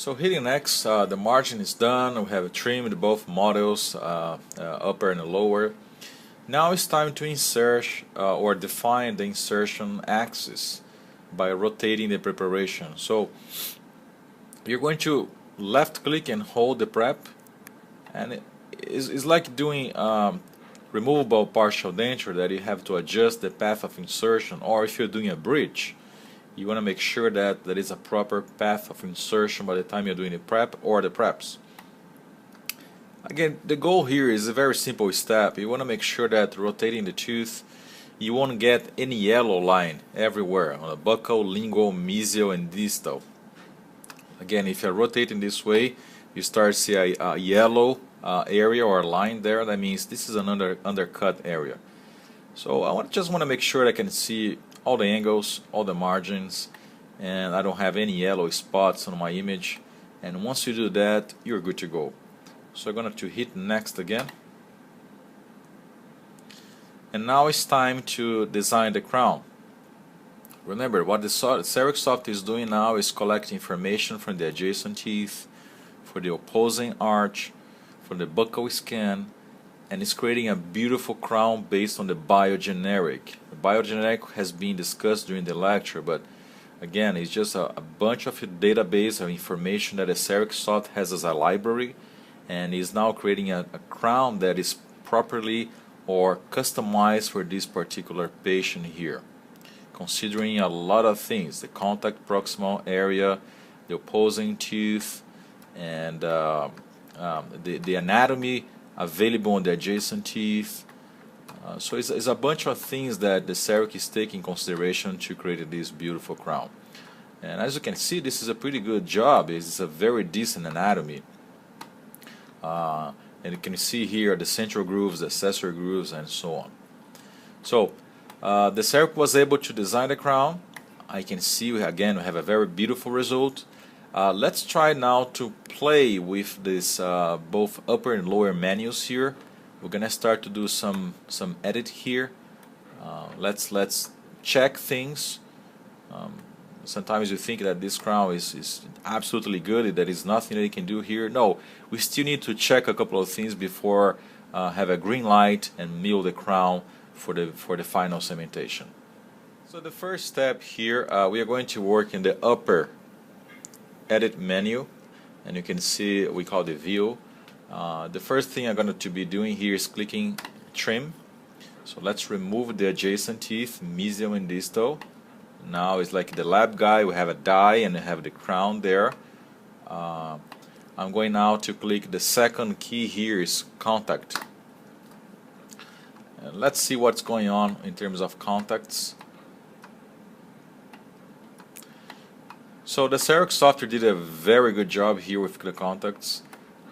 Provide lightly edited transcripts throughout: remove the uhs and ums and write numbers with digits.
So hitting next, the margin is done. We have trimmed both models, upper and lower. Now it's time to insert or define the insertion axis by rotating the preparation. So you're going to left click and hold the prep, and it's like doing removable partial denture that you have to adjust the path of insertion, or if you're doing a bridge, you want to make sure that there is a proper path of insertion by the time you're doing the prep or the preps. Again, the goal here is a very simple step. You want to make sure that rotating the tooth, you won't get any yellow line everywhere on the buccal, lingual, mesial, and distal. Again, if you're rotating this way, you start to see a yellow area or a line there. That means this is an undercut area. So I just want to make sure I can see all the angles, all the margins, and I don't have any yellow spots on my image. And once you do that, you're good to go. So I'm going to hit next again. And now it's time to design the crown. Remember, what the CEREC software is doing now is collecting information from the adjacent teeth, for the opposing arch, for the buccal scan, and it's creating a beautiful crown based on the biogeneric. The biogeneric has been discussed during the lecture, but again, it's just a bunch of database of information that the CEREC software has as a library, and is now creating a crown that is properly or customized for this particular patient here, considering a lot of things: the contact proximal area, the opposing tooth, and the anatomy available on the adjacent teeth. So it's a bunch of things that the CEREC is taking in consideration to create this beautiful crown. And as you can see, this is a pretty good job. It's a very decent anatomy. And you can see here the central grooves, the accessory grooves, and so on. So the CEREC was able to design the crown. I can see again we have a very beautiful result. Let's try now to play with this both upper and lower menus here. We're gonna start to do some edit here. Let's check things. Sometimes you think that this crown is absolutely good, that is nothing that you can do here. No, we still need to check a couple of things before have a green light and mill the crown for the final cementation. So the first step here, we are going to work in the upper edit menu, and you can see we call the view. The first thing I'm going to be doing here is clicking trim. So let's remove the adjacent teeth, mesial and distal. Now it's like the lab guy, we have a die and we have the crown there. I'm going now to click the second key here is contact. And let's see what's going on in terms of contacts. So the CEREC software did a very good job here with the contacts.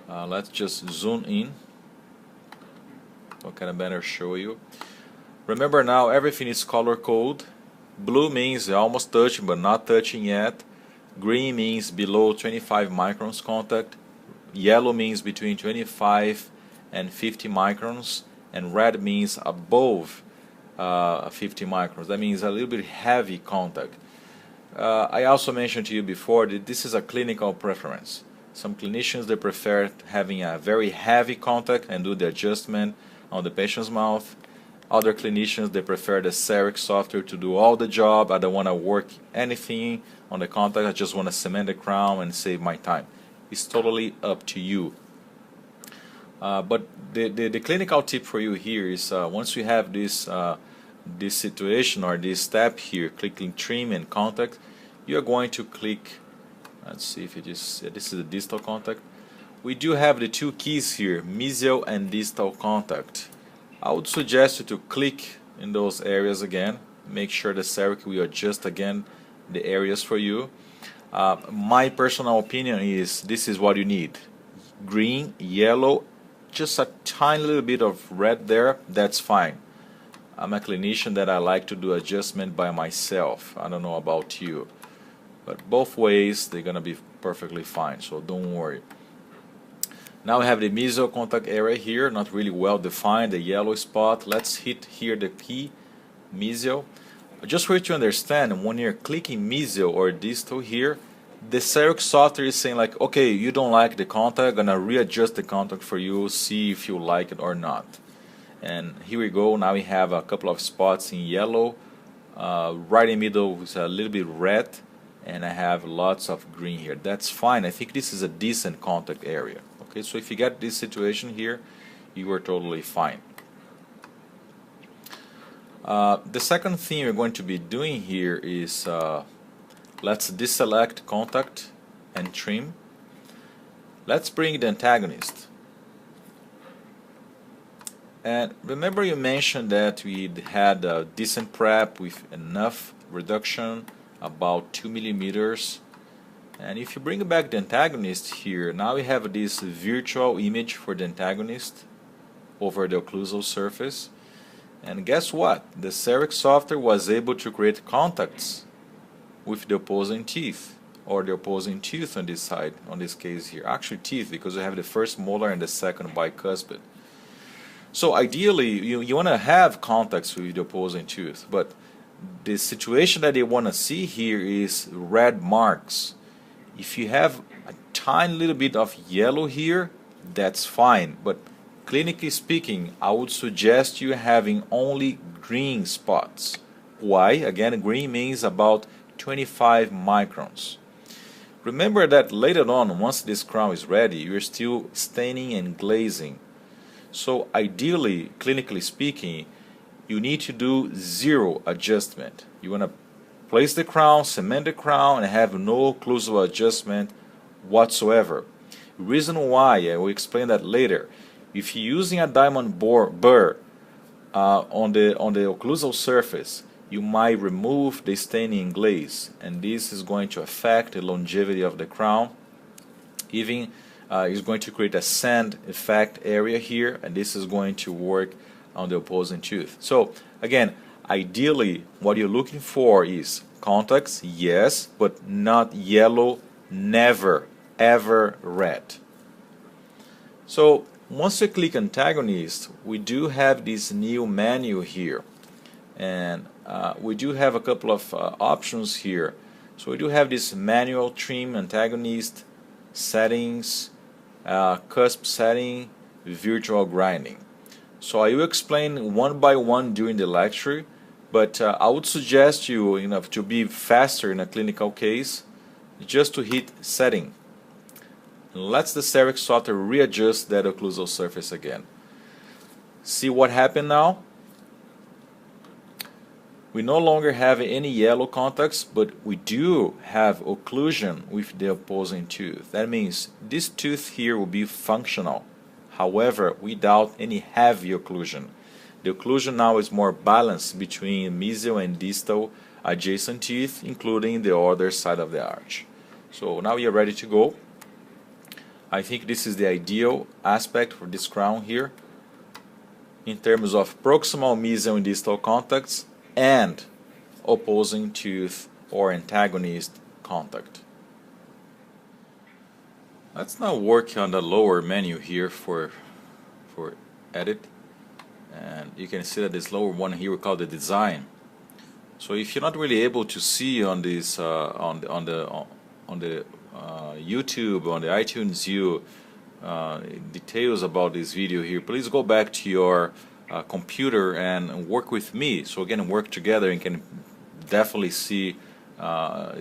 Let's just zoom in. What can I better show you? Remember now everything is color code. Blue means almost touching but not touching yet. Green means below 25 microns contact. Yellow means between 25 and 50 microns. And red means above 50 microns. That means a little bit heavy contact. I also mentioned to you before that this is a clinical preference. Some clinicians, they prefer having a very heavy contact and do the adjustment on the patient's mouth. Other clinicians, they prefer the CEREC software to do all the job. I don't want to work anything on the contact. I just want to cement the crown and save my time. It's totally up to you. But the clinical tip for you here is once you have this situation or this step here, clicking trim and contact, you're going to click, let's see if it is, this is the distal contact. We do have the two keys here, mesial and distal contact. I would suggest you to click in those areas again. Make sure the CEREC will adjust again the areas for you. My personal opinion is this is what you need. Green, yellow, just a tiny little bit of red there, that's fine. I'm a clinician that I like to do adjustment by myself. I don't know about you. But both ways they're gonna be perfectly fine, so don't worry. Now we have the mesial contact area here, not really well defined, the yellow spot. Let's hit here the key, mesial. Just for you to understand, when you're clicking mesial or distal here, the Xerox software is saying like, okay, you don't like the contact, I'm gonna readjust the contact for you, see if you like it or not. And here we go, now we have a couple of spots in yellow, right in the middle is a little bit red, and I have lots of green here. That's fine. I think this is a decent contact area. Okay, so if you get this situation here, you are totally fine. The second thing we're going to be doing here is let's deselect contact and trim. Let's bring the antagonist. And remember you mentioned that we had a decent prep with enough reduction, about 2 millimeters. And if you bring back the antagonist here, now we have this virtual image for the antagonist over the occlusal surface. And guess what? The Xerox software was able to create contacts with the opposing teeth, or the opposing tooth on this side, on this case here. Actually teeth, because we have the first molar and the second bicuspid. So ideally, you want to have contacts with the opposing tooth, but the situation that they want to see here is red marks. If you have a tiny little bit of yellow here, that's fine, but clinically speaking, I would suggest you having only green spots. Why? Again, green means about 25 microns. Remember that later on, once this crown is ready, you're still staining and glazing. So ideally, clinically speaking, you need to do zero adjustment. You want to place the crown, cement the crown, and have no occlusal adjustment whatsoever. Reason why, I will explain that later. If you're using a diamond burr on the occlusal surface, you might remove the staining glaze, and this is going to affect the longevity of the crown. Even is going to create a sand effect area here, and this is going to work on the opposing tooth. So again, ideally what you're looking for is contacts, yes, but not yellow, never ever red. So once you click antagonist, we do have this new menu here, and we do have a couple of options here. So we do have this manual trim, antagonist, settings, cusp setting, virtual grinding. So I will explain one by one during the lecture, but I would suggest you, to be faster in a clinical case, just to hit setting. Let's the Xerox software readjust that occlusal surface again. See what happened now? We no longer have any yellow contacts, but we do have occlusion with the opposing tooth. That means this tooth here will be functional, however, without any heavy occlusion. The occlusion now is more balanced between mesial and distal adjacent teeth, including the other side of the arch. So now we are ready to go. I think this is the ideal aspect for this crown here in terms of proximal, mesial, and distal contacts and opposing tooth or antagonist contact. Let's now work on the lower menu here for edit, and you can see that this lower one here we call the design. So if you're not really able to see on this on the YouTube, on the iTunes view, details about this video here, please go back to your computer and work with me. So again, work together and can definitely see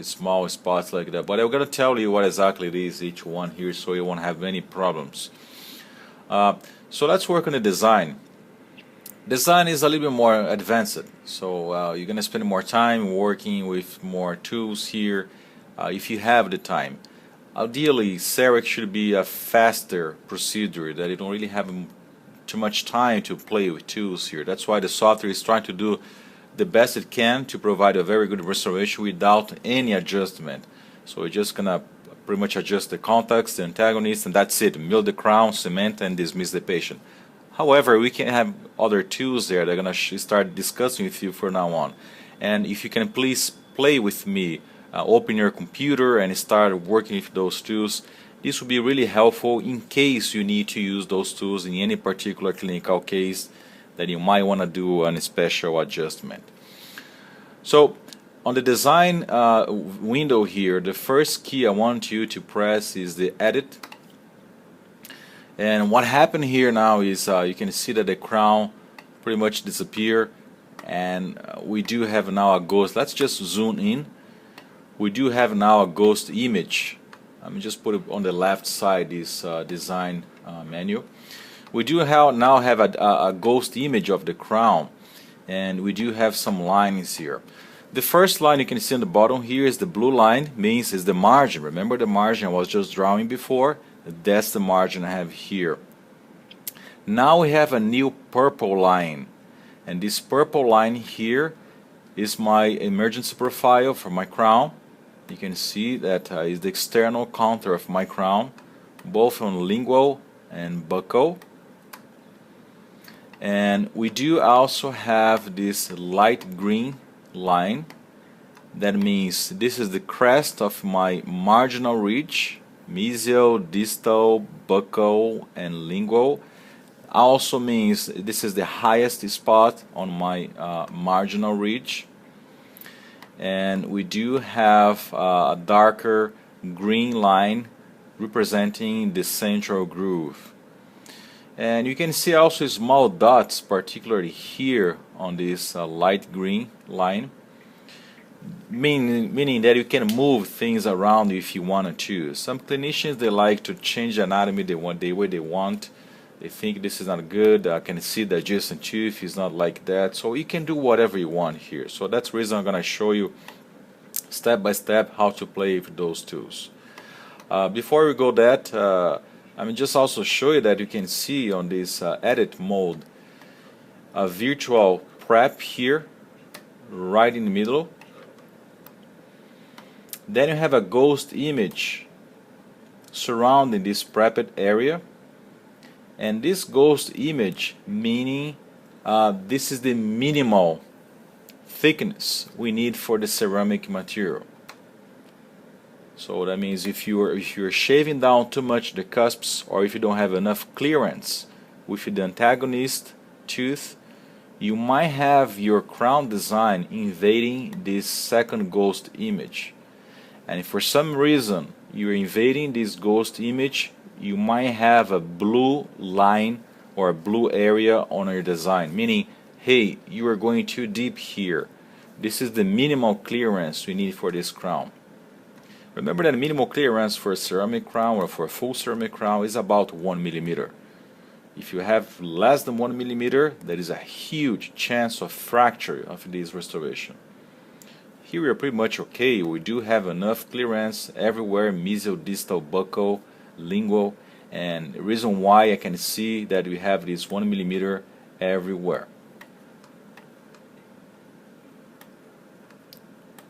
small spots like that. But I'm going to tell you what exactly it is, each one here, so you won't have any problems. So let's work on the design. Design is a little bit more advanced, so you're going to spend more time working with more tools here if you have the time. Ideally, Xerox should be a faster procedure, that you don't really have too much time to play with tools here. That's why the software is trying to do the best it can to provide a very good restoration without any adjustment. So we're just gonna pretty much adjust the contacts, the antagonist, and that's it. Mill the crown, cement, and dismiss the patient. However, we can have other tools there that are gonna start discussing with you from now on. And if you can please play with me, open your computer and start working with those tools. This will be really helpful in case you need to use those tools in any particular clinical case that you might want to do a special adjustment. So On the design window here, the first key I want you to press is the edit. And what happened here now is you can see that the crown pretty much disappear, and we do have now a ghost. Let's just zoom in. We do have now a ghost image. Let me just put it on the left side, this design menu. We do now have a ghost image of the crown, and we do have some lines here. The first line you can see on the bottom here is the blue line, means is the margin. Remember the margin I was just drawing before? That's the margin I have here. Now we have a new purple line, and this purple line here is my emergency profile for my crown. You can see that is the external contour of my crown, both on lingual and buccal. And we do also have this light green line. That means this is the crest of my marginal ridge, mesial, distal, buccal, and lingual. Also means this is the highest spot on my marginal ridge. And we do have a darker green line representing the central groove. And you can see also small dots, particularly here on this light green line, meaning that you can move things around if you wanted to. Some clinicians, they like to change the anatomy the way they want. They think this is not good. I can see the adjacent tooth is not like that. So you can do whatever you want here. So that's the reason I'm going to show you step by step how to play with those tools. Before we go that, let me just also show you that you can see on this edit mode a virtual prep here, right in the middle. Then you have a ghost image surrounding this prepped area. And this ghost image meaning this is the minimal thickness we need for the ceramic material. So that means if you're shaving down too much the cusps, or if you don't have enough clearance with the antagonist tooth, you might have your crown design invading this second ghost image. And if for some reason you're invading this ghost image, you might have a blue line or a blue area on your design, meaning, hey, you are going too deep here. This is the minimal clearance we need for this crown. Remember that minimal clearance for a ceramic crown or for a full ceramic crown is about 1 millimeter. If you have less than 1 millimeter, there is a huge chance of fracture of this restoration. Here we are pretty much okay. We do have enough clearance everywhere, mesial, distal, buccal, lingual, and the reason why I can see that we have this 1 millimeter everywhere.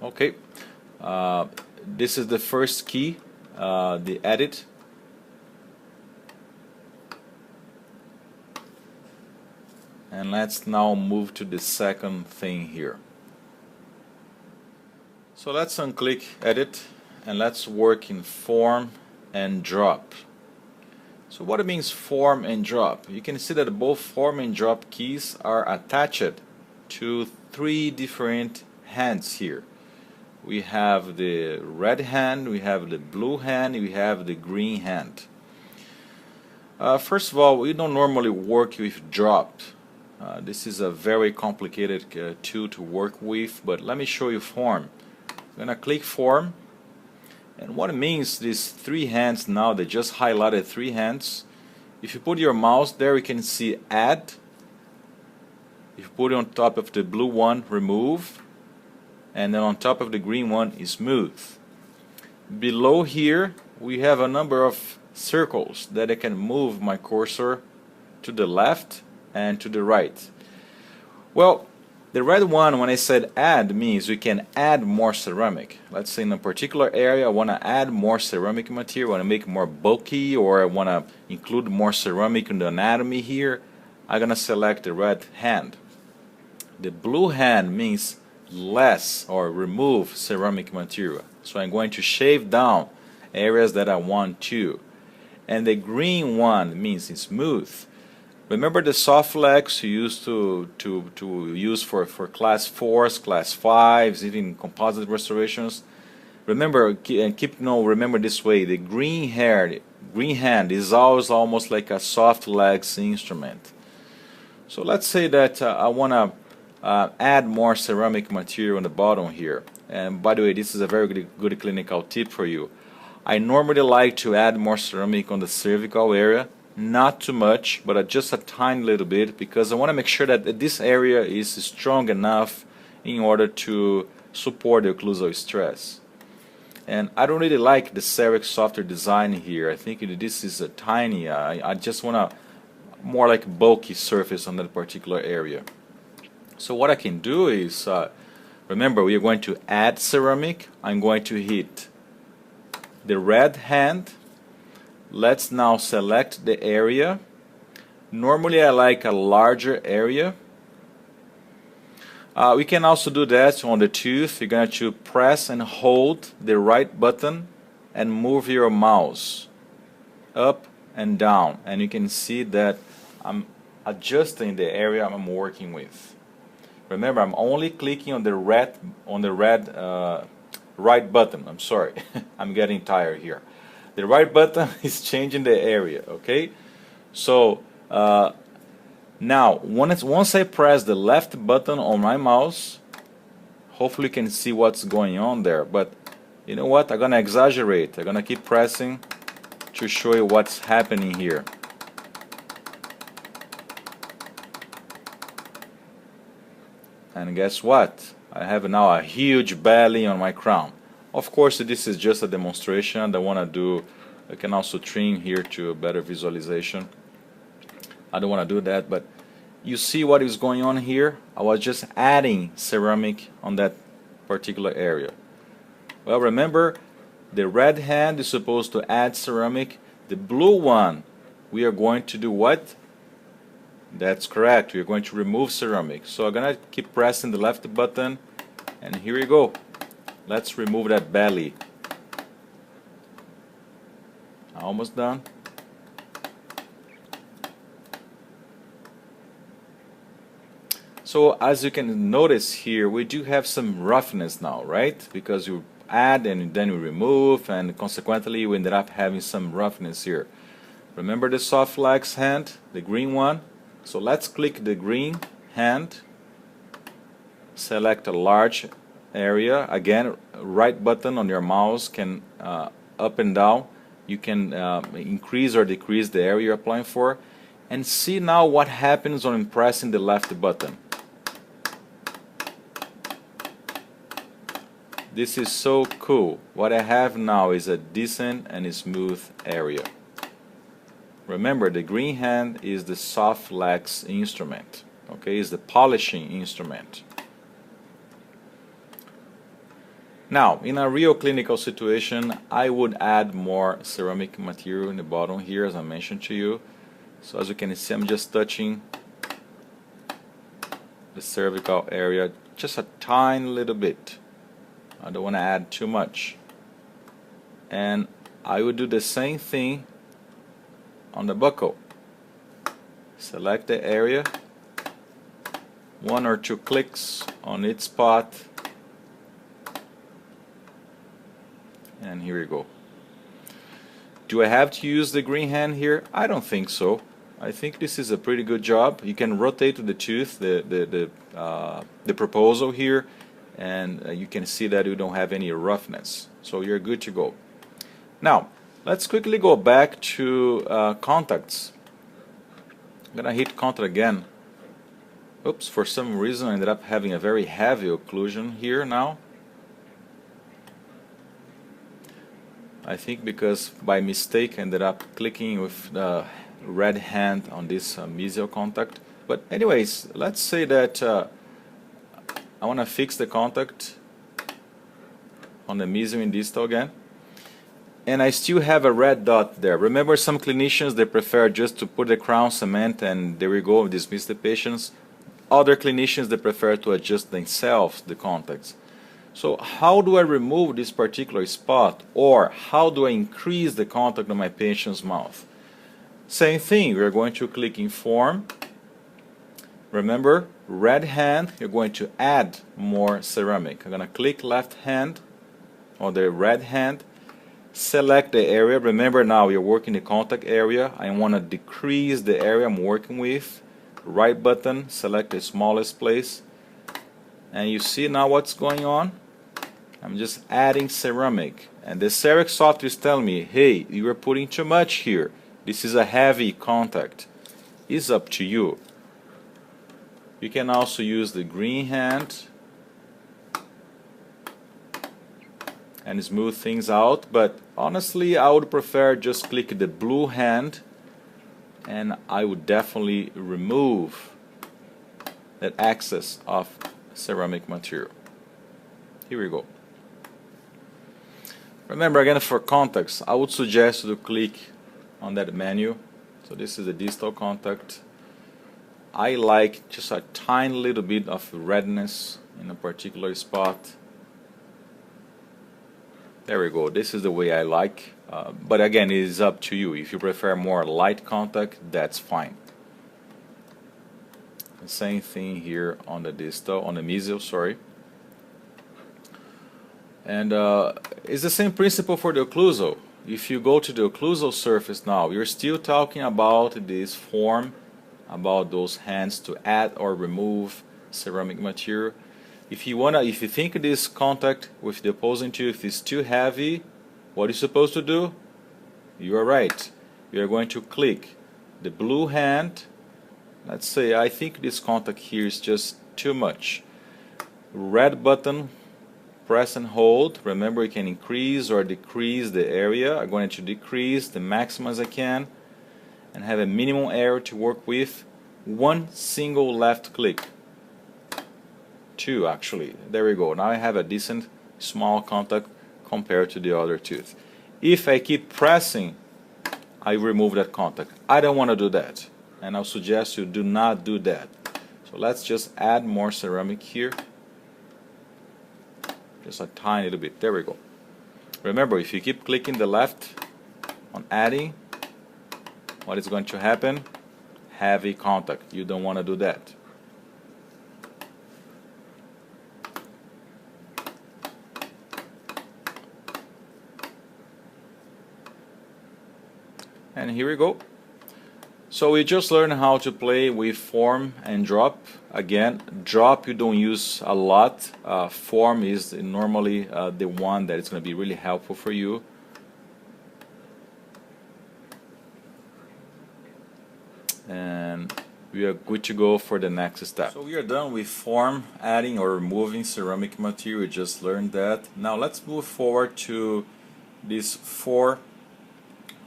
Okay, this is the first key, the edit. And let's now move to the second thing here. So let's unclick edit and let's work in form and drop. So what it means form and drop? You can see that both form and drop keys are attached to three different hands here. We have the red hand, we have the blue hand, we have the green hand. First of all, we don't normally work with drop. This is a very complicated tool to work with, but let me show you form. I'm going to click form, and what it means, these three hands now, they just highlighted three hands. If you put your mouse there, you can see add. If you put it on top of the blue one, remove. And then on top of the green one is smooth. Below here we have a number of circles that I can move my cursor to the left and to the right. Well, the red one, when I said add, means we can add more ceramic. Let's say in a particular area I want to add more ceramic material, I want to make it more bulky, or I want to include more ceramic in the anatomy here. I'm going to select the red hand. The blue hand means less or remove ceramic material. So I'm going to shave down areas that I want to. And the green one means smooth. Remember the soft lacs you used to use for class 4s, class 5s, even composite restorations? Remember, remember this way, the green hand is always almost like a soft legs instrument. So let's say that I want to add more ceramic material on the bottom here. And by the way, this is a very good clinical tip for you. I normally like to add more ceramic on the cervical area, not too much, but just a tiny little bit, because I want to make sure that this area is strong enough in order to support the occlusal stress. And I don't really like the CEREC software design here. I think this is a tiny, I just want a more like bulky surface on that particular area. So what I can do is, remember, we are going to add ceramic. I'm going to hit the red hand. Let's now select the area. Normally I like a larger area. We can also do that on the tooth. You're going to press and hold the right button and move your mouse up and down, and you can see that I'm adjusting the area I'm working with. Remember, I'm only clicking on the right button. I'm sorry, I'm getting tired here. The right button is changing the area. Okay, so now once I press the left button on my mouse, hopefully you can see what's going on there. But you know what? I'm gonna exaggerate. I'm gonna keep pressing to show you what's happening here. And guess what? I have now a huge belly on my crown. Of course, this is just a demonstration. I want to do, I can also trim here to a better visualization. I don't want to do that, but you see what is going on here? I was just adding ceramic on that particular area. Well, remember, the red hand is supposed to add ceramic. The blue one, we are going to do what? That's correct, we are going to remove ceramic. So I'm going to keep pressing the left button, and here we go. Let's remove that belly. Almost done. So as you can notice here, we do have some roughness now, right? Because you add and then you remove, and consequently you ended up having some roughness here. Remember the soft legs hand, the green one? So let's click the green hand, select a large area. Again, right button on your mouse can up and down. You can increase or decrease the area you're applying for, and see now what happens on pressing the left button. This is so cool. What I have now is a decent and smooth area. Remember, the green hand is the soft legs instrument. Okay, is the polishing instrument. Now, in a real clinical situation, I would add more ceramic material in the bottom here, as I mentioned to you. So as you can see, I'm just touching the cervical area just a tiny little bit. I don't want to add too much. And I would do the same thing on the buccal. Select the area, 1 or 2 clicks on each spot, and here we go. Do I have to use the green hand here? I don't think so. I think this is a pretty good job. You can rotate the tooth, the proposal here, and you can see that you don't have any roughness. So you're good to go. Now, let's quickly go back to contacts. I'm gonna hit contact again. Oops, for some reason I ended up having a very heavy occlusion here now. I think because by mistake I ended up clicking with the red hand on this mesial contact. But anyways, let's say that I want to fix the contact on the mesial and distal again, and I still have a red dot there. Remember, some clinicians, they prefer just to put the crown cement and there we go, dismiss the patients. Other clinicians, they prefer to adjust themselves the contacts. So how do I remove this particular spot, or how do I increase the contact on my patient's mouth? Same thing, we're going to click in form. Remember, red hand, you're going to add more ceramic. I'm going to click left hand on the red hand, select the area. Remember now you're working the contact area. I want to decrease the area I'm working with. Right button, select the smallest place. And you see now what's going on? I'm just adding ceramic. And the Ceramic software is telling me, hey, you are putting too much here. This is a heavy contact. It's up to you. You can also use the green hand and smooth things out, but honestly I would prefer just click the blue hand, and I would definitely remove that excess of ceramic material. Here we go. Remember, again, for context, I would suggest you to click on that menu. So this is the distal contact. I like just a tiny little bit of redness in a particular spot. There we go. This is the way I like. But again, it is up to you. If you prefer more light contact, that's fine. The same thing here on the distal, on the mesial, sorry. And it's the same principle for the occlusal. If you go to the occlusal surface now, you're still talking about this form, about those hands to add or remove ceramic material. If you think this contact with the opposing tooth is too heavy, what are you supposed to do? You are right. You are going to click the blue hand. Let's say I think this contact here is just too much. Red button, press and hold. Remember, you can increase or decrease the area. I'm going to decrease the maximum as I can and have a minimum area to work with. One single left click. Two actually. There we go. Now I have a decent small contact compared to the other tooth. If I keep pressing, I remove that contact. I don't want to do that, and I'll suggest you do not do that. So let's just add more ceramic here. Just a tiny little bit. There we go. Remember, if you keep clicking the left on adding, what is going to happen? Heavy contact. You don't want to do that. And here we go. So we just learned how to play with form and drop. Again, drop you don't use a lot. Form is normally the one that is going to be really helpful for you. And we are good to go for the next step. So we are done with form, adding or removing ceramic material. We just learned that. Now let's move forward to these 4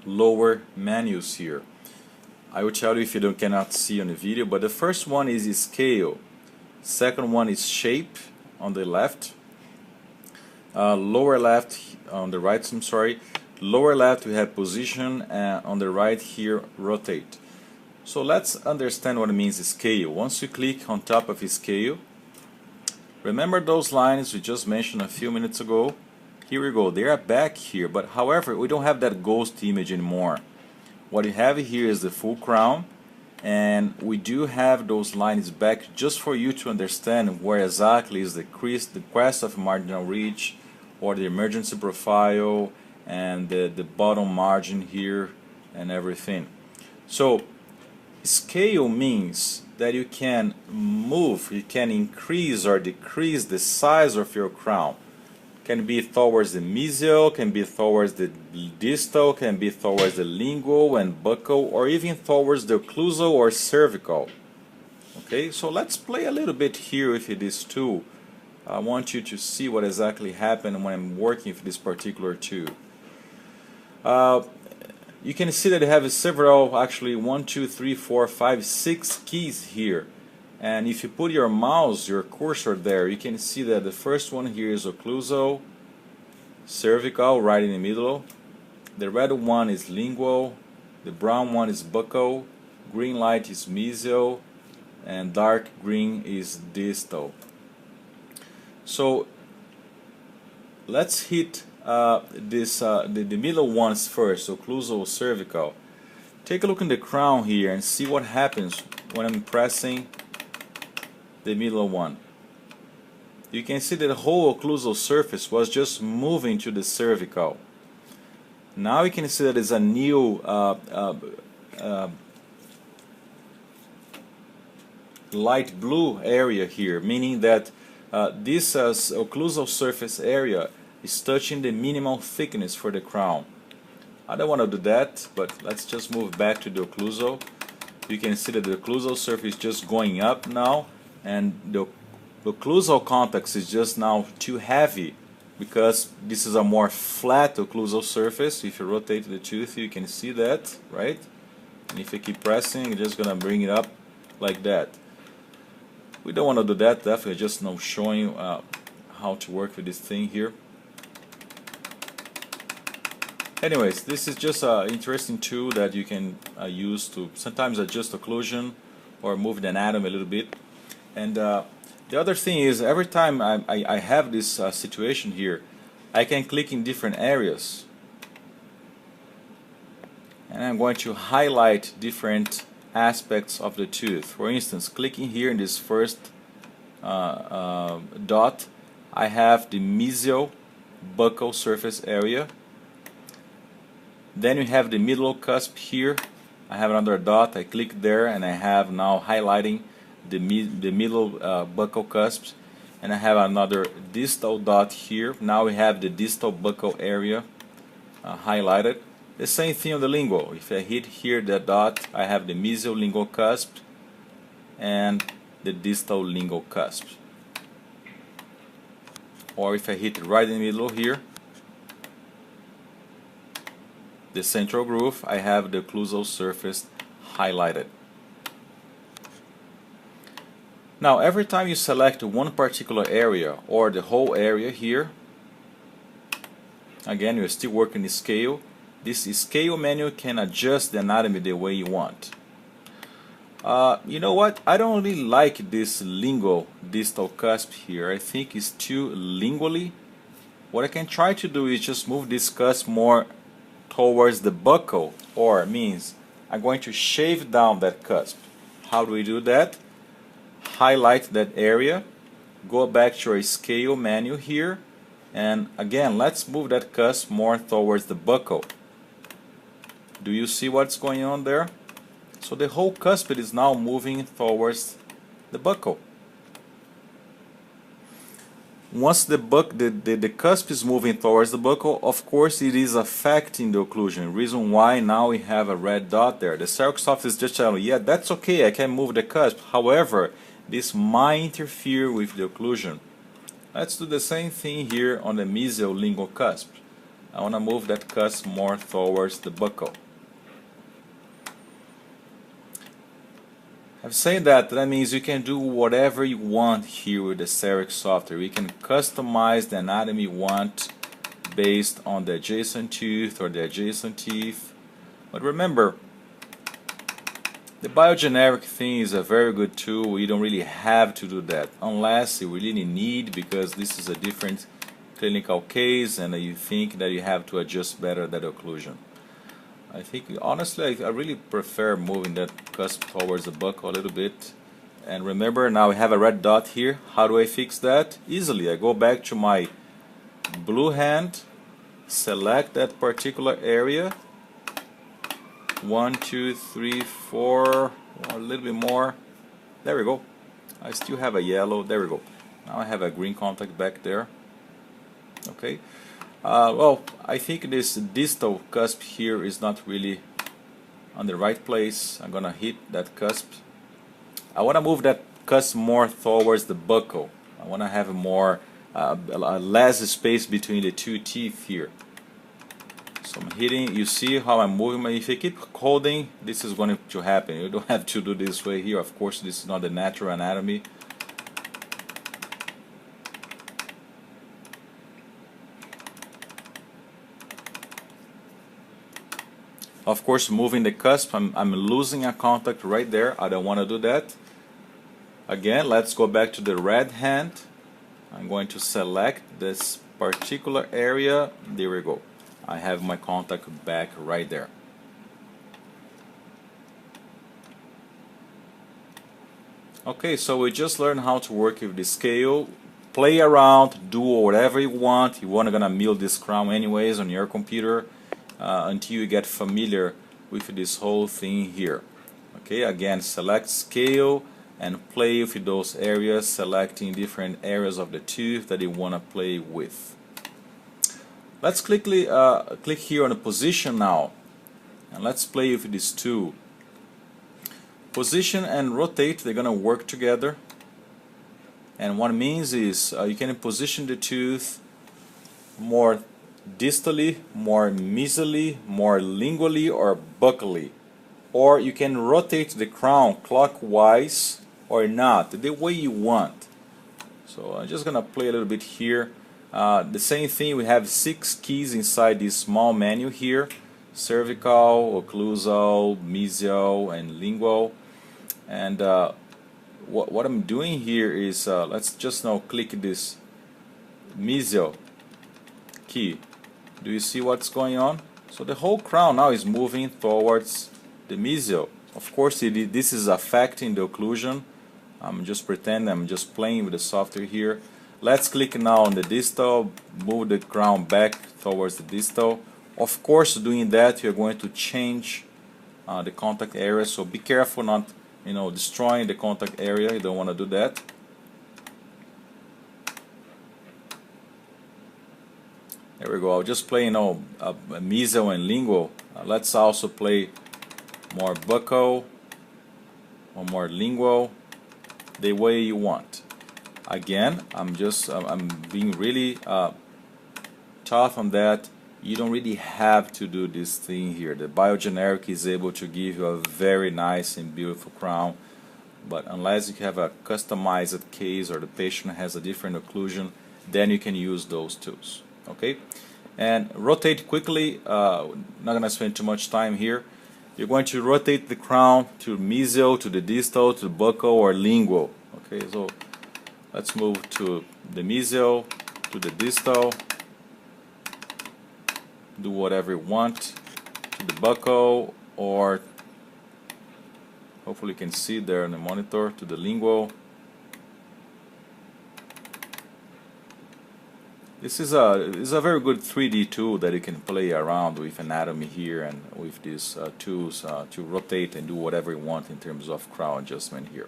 lower menus here. I will tell you if you cannot see on the video, but the first one is scale, second one is shape on the left, lower left on the right, I'm sorry, lower left we have position, and on the right here rotate. So let's understand what it means scale. Once you click on top of scale, remember those lines we just mentioned a few minutes ago? Here we go, they are back here, but however we don't have that ghost image anymore. What you have here is the full crown, and we do have those lines back just for you to understand where exactly is the crest of marginal ridge, or the emergency profile, and the bottom margin here and everything. So scale means that you can move, you can increase or decrease the size of your crown. Can be towards the mesial, can be towards the distal, can be towards the lingual and buccal, or even towards the occlusal or cervical. Okay, so let's play a little bit here with this tool. I want you to see what exactly happened when I'm working with this particular tool. You can see that I have several, actually 1, 2, 3, 4, 5, 6 keys here. And if you put your mouse, your cursor there, you can see that the first one here is occlusal, cervical, right in the middle. The red one is lingual, the brown one is buccal, green light is mesial, and dark green is distal. So let's hit the middle ones first, occlusal, cervical. Take a look in the crown here and see what happens when I'm pressing the middle one. You can see that the whole occlusal surface was just moving to the cervical. Now you can see that there's a new light blue area here, meaning that this occlusal surface area is touching the minimal thickness for the crown. I don't want to do that, but let's just move back to the occlusal. You can see that the occlusal surface is just going up now, and the occlusal contact is just now too heavy because this is a more flat occlusal surface. If you rotate the tooth, you can see that, right? And if you keep pressing, you're just gonna bring it up like that. We don't want to do that, definitely just now showing how to work with this thing here. Anyways, this is just an interesting tool that you can use to sometimes adjust occlusion or move the anatomy a little bit. And the other thing is, every time I have this situation here, I can click in different areas and I'm going to highlight different aspects of the tooth. For instance, clicking here in this first dot, I have the mesial buccal surface area. Then you have the middle cusp here. I have another dot, I click there and I have now highlighting the middle buccal cusps, and I have another distal dot here. Now we have the distal buccal area highlighted. The same thing on the lingual. If I hit here that dot, I have the mesial lingual cusp and the distal lingual cusp. Or if I hit it right in the middle here, the central groove, I have the occlusal surface highlighted. Now every time you select one particular area or the whole area here, again you're still working the scale. This scale menu can adjust the anatomy the way you want. You know what? I don't really like this lingual distal cusp here. I think it's too lingually. What I can try to do is just move this cusp more towards the buccal, or means I'm going to shave down that cusp. How do we do that? Highlight that area, go back to our scale menu here, and again let's move that cusp more towards the buccal. Do you see what's going on there? So the whole cusp is now moving towards the buccal. Once the cusp is moving towards the buccal, of course it is affecting the occlusion. Reason why now we have a red dot there. The CEREC software is just telling you, yeah, that's okay, I can move the cusp. However, this might interfere with the occlusion. Let's do the same thing here on the mesial lingual cusp. I want to move that cusp more towards the buccal. I've said that means you can do whatever you want here with the CEREC software. You can customize the anatomy you want based on the adjacent tooth or the adjacent teeth. But remember, the biogeneric thing is a very good tool. You don't really have to do that unless you really need, because this is a different clinical case and you think that you have to adjust better that occlusion. I think honestly I really prefer moving that cusp towards the buccal a little bit. And remember, now we have a red dot here. How do I fix that? Easily. I go back to my blue hand, select that particular area. 1, 2, 3, 4, a little bit more. There we go. I still have a yellow. There we go. Now I have a green contact back there. Okay. Well, I think this distal cusp here is not really on the right place. I'm gonna hit that cusp. I want to move that cusp more towards the buccal. I want to have a more less space between the two teeth here. So I'm hitting. You see how I'm moving. If you keep holding, this is going to happen. You don't have to do this way here. Of course, this is not the natural anatomy. Of course, moving the cusp, I'm losing a contact right there. I don't want to do that. Again, let's go back to the red hand. I'm going to select this particular area. There we go. I have my contact back right there. Okay, so we just learned how to work with the scale, play around, do whatever you want. You are gonna mill this crown anyways on your computer until you get familiar with this whole thing here. Okay, again, select scale and play with those areas, selecting different areas of the tooth that you want to play with. Let's click here on the position now, and let's play with this tool. Position and rotate, they're going to work together, and what it means is you can position the tooth more distally, more mesially, more lingually, or buccally, or you can rotate the crown clockwise or not, the way you want. So I'm just gonna play a little bit here. The same thing, we have 6 keys inside this small menu here: cervical, occlusal, mesial, and lingual. And what I'm doing here is let's just now click this mesial key. Do you see what's going on? So the whole crown now is moving towards the mesial. Of course, this is affecting the occlusion. I'm just pretending I'm just playing with the software here. Let's click now on the distal, move the crown back towards the distal. Of course, doing that you're going to change the contact area, so be careful not destroying the contact area. You don't want to do that. There we go. I'll just play mesial and lingual. Let's also play more buccal or more lingual, the way you want. Again, I'm being really tough on that. You don't really have to do this thing here. The biogeneric is able to give you a very nice and beautiful crown, but unless you have a customized case or the patient has a different occlusion, then you can use those tools. Okay, and rotate quickly. Not gonna spend too much time here. You're going to rotate the crown to mesial, to the distal, to the buccal or lingual. Okay, so let's move to the mesial, to the distal, do whatever you want, to the buccal, or hopefully you can see there on the monitor, to the lingual. This is a very good 3D tool that you can play around with anatomy here and with these tools to rotate and do whatever you want in terms of crown adjustment here.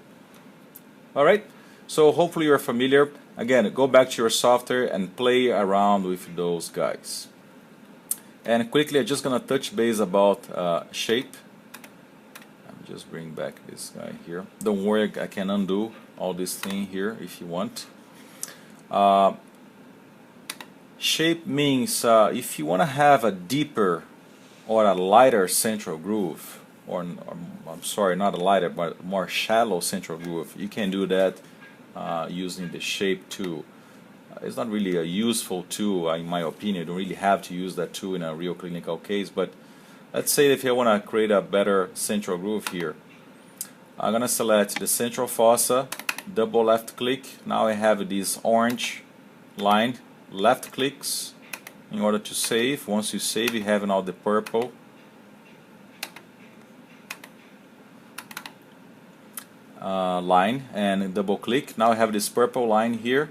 Alright, so hopefully you're familiar. Again, go back to your software and play around with those guys. And quickly, I'm just going to touch base about shape. I'll just bring back this guy here. Don't worry, I can undo all this thing here if you want. Shape means if you want to have a deeper or a lighter central groove, or I'm sorry, not a lighter, but more shallow central groove, you can do that using the shape tool. It's not really a useful tool, in my opinion. You don't really have to use that tool in a real clinical case, but let's say if you want to create a better central groove here, I'm going to select the central fossa, double left click. Now I have this orange line. Left clicks in order to save. Once you save, you have now the purple line, and double click. Now I have this purple line here.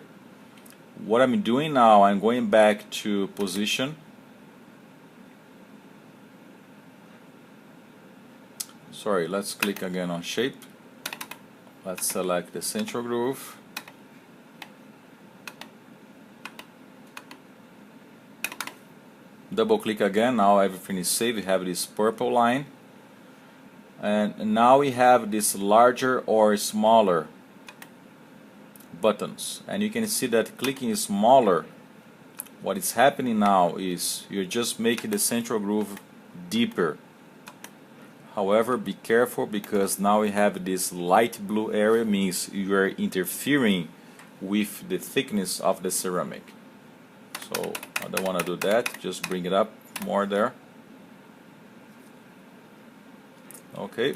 What I'm doing now, I'm going back to position. Sorry, let's click again on shape. Let's select the central groove. Double click again. Now everything is saved. We have this purple line, and now we have this larger or smaller buttons, and you can see that clicking smaller, what is happening now is you're just making the central groove deeper. However, be careful, because now we have this light blue area, means you are interfering with the thickness of the ceramic. So I don't want to do that, just bring it up more there. Okay.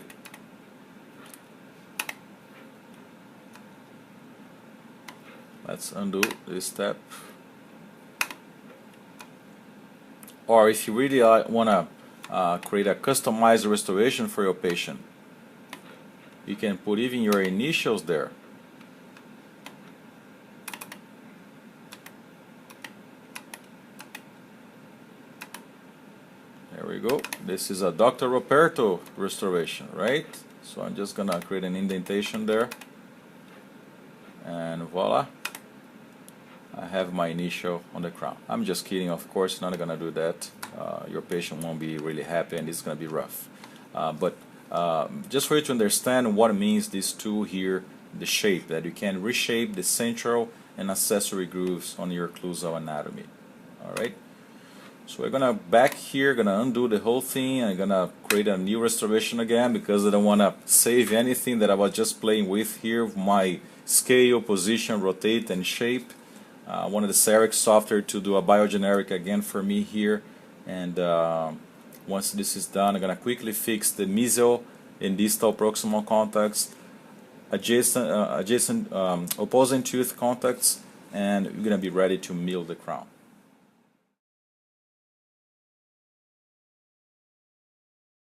Let's undo this step. Or if you really want to create a customized restoration for your patient, You can put even your initials there. There we go. This is a Dr. Roberto restoration, right? So I'm just gonna create an indentation there, and voila, I have my initial on the crown. I'm just kidding, of course, not gonna do that. Your patient won't be really happy and it's gonna be rough. But just for you to understand what it means, this tool here, the shape, that you can reshape the central and accessory grooves on your occlusal anatomy. Alright? So we're gonna back here, gonna undo the whole thing. I'm gonna create a new restoration again because I don't wanna save anything that I was just playing with here. My scale, position, rotate, and shape. I wanted the CEREC software to do a biogeneric again for me here. And once this is done, I'm gonna quickly fix the mesial and distal proximal contacts, adjacent opposing tooth contacts, and we're gonna be ready to mill the crown.